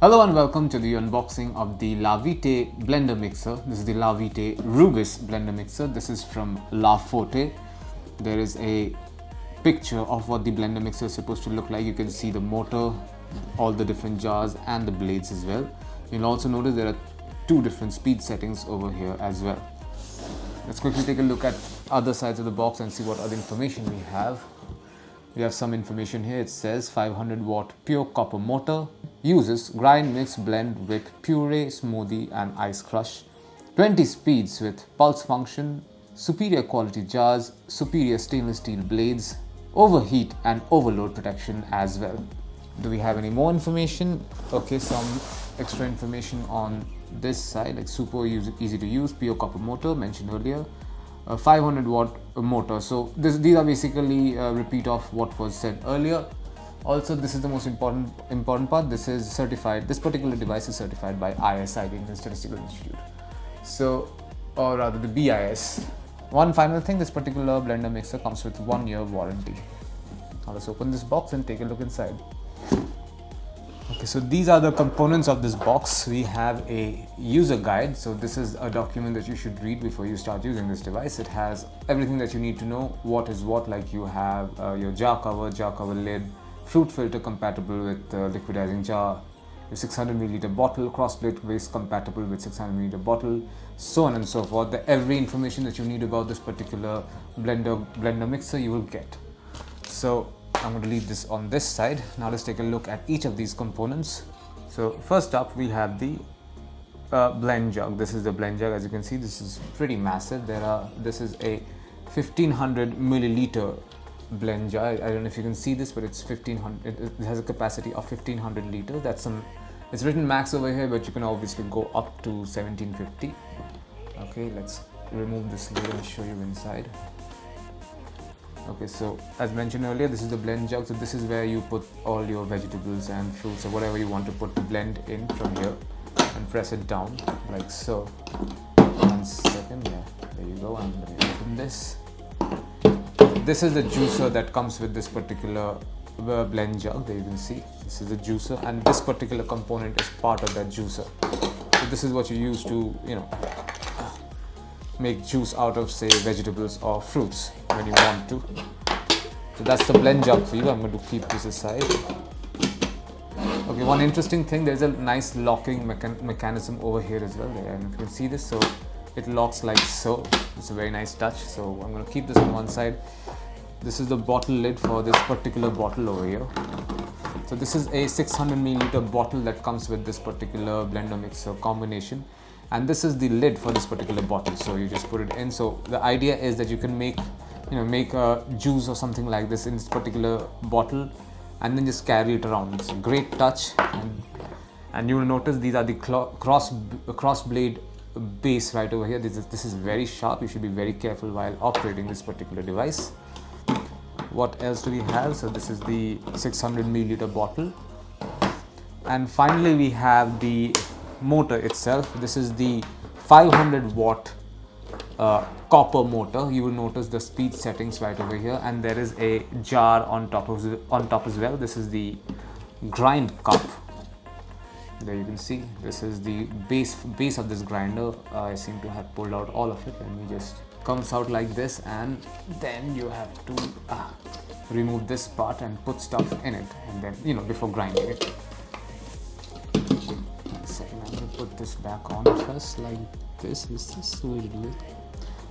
Hello and welcome to the unboxing of the La Vite blender mixer. This is the La Vite Rubis blender mixer. This is from Forte. There is a picture of what the blender mixer is supposed to look like. You can see the motor, all the different jars and the blades as well. You'll also notice there are two different speed settings over here as well. Let's quickly take a look at other sides of the box and see what other information we have. We have some information here. It says 500 watt pure copper motor, uses grind, mix, blend with puree, smoothie and ice crush, 20 speeds with pulse function, superior quality jars, superior stainless steel blades, overheat and overload protection as well. Do we have any more information? Okay, some extra information on this side, like super easy to use, pure copper motor mentioned earlier. 500 watt motor. So these are basically a repeat of what was said earlier. Also, this is the most important part. This is certified. This particular device is certified by ISI, the Indian Statistical Institute. So, or rather the BIS. One final thing, this particular blender mixer comes with 1 year warranty. Now let's open this box and take a look inside. Okay, so these are the components of this box. We have a user guide. So this is a document that you should read before you start using this device. It has everything that you need to know, what is what, like you have your jar cover lid, fruit filter compatible with liquidizing jar, your 600 milliliter bottle, crossblade waste compatible with 600 milliliter bottle, so on and so forth. Every information that you need about this particular blender mixer you will get. So I'm going to leave this on this side. Now let's take a look at each of these components. So first up we have the blend jug. This is the blend jug. As you can see, this is pretty massive. This is a 1500 milliliter blend jar. I don't know if you can see this, but it's 1500. It has a capacity of 1500 liters. It's written max over here, but you can obviously go up to 1750. Okay, let's remove this lid and show you inside. Okay, so as mentioned earlier, this is the blend jug. So this is where you put all your vegetables and fruits or whatever you want to put the blend in from here, and press it down like so. 1 second, yeah, there you go. I'm going to open this. This is the juicer that comes with this particular blend jug. There you can see, this is the juicer, and this particular component is part of that juicer. So this is what you use to, make juice out of, say, vegetables or fruits when you want to. So that's the blend jug for you. I'm going to keep this aside. Okay, one interesting thing, there's a nice locking mechanism over here as well. And if you can see this, so it locks like so. It's a very nice touch. So I'm going to keep this on one side. This is the bottle lid for this particular bottle over here. So this is a 600 milliliter bottle that comes with this particular blender mixer combination. And this is the lid for this particular bottle. So you just put it in. So the idea is that you can make a juice or something like this in this particular bottle and then just carry it around. It's a great touch, and you will notice these are the cross blade base right over here. This is very sharp. You should be very careful while operating this particular device. What else do we have? So this is the 600 milliliter bottle, and finally we have the motor itself. This is the 500 watt copper motor. You will notice the speed settings right over here, and there is a jar on top as well. This is the grind cup. There you can see, this is the base of this grinder. I seem to have pulled out all of it, and it just comes out like this, and then you have to remove this part and put stuff in it, and then before grinding it. I'm going to put this back on first, like this. Is this the way to do it?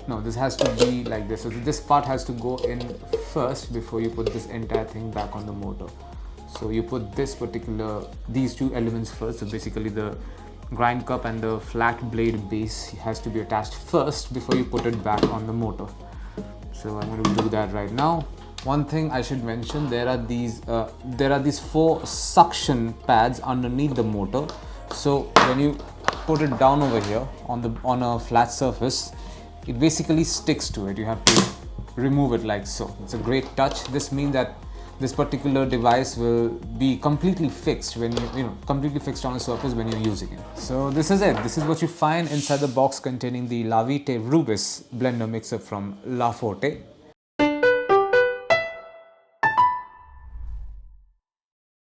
No, this has to be like this. So this part has to go in first before you put this entire thing back on the motor. So you put these two elements first. So basically the grind cup and the flat blade base has to be attached first before you put it back on the motor. So I'm going to do that right now. One thing I should mention, there are these 4 suction pads underneath the motor. So when you put it down over here on a flat surface, it basically sticks to it. You have to remove it like so. It's a great touch. This means that this particular device will be completely fixed when completely fixed on a surface when you're using it. So this is it. This is what you find inside the box containing the La Vite Rubis blender mixer from Forte.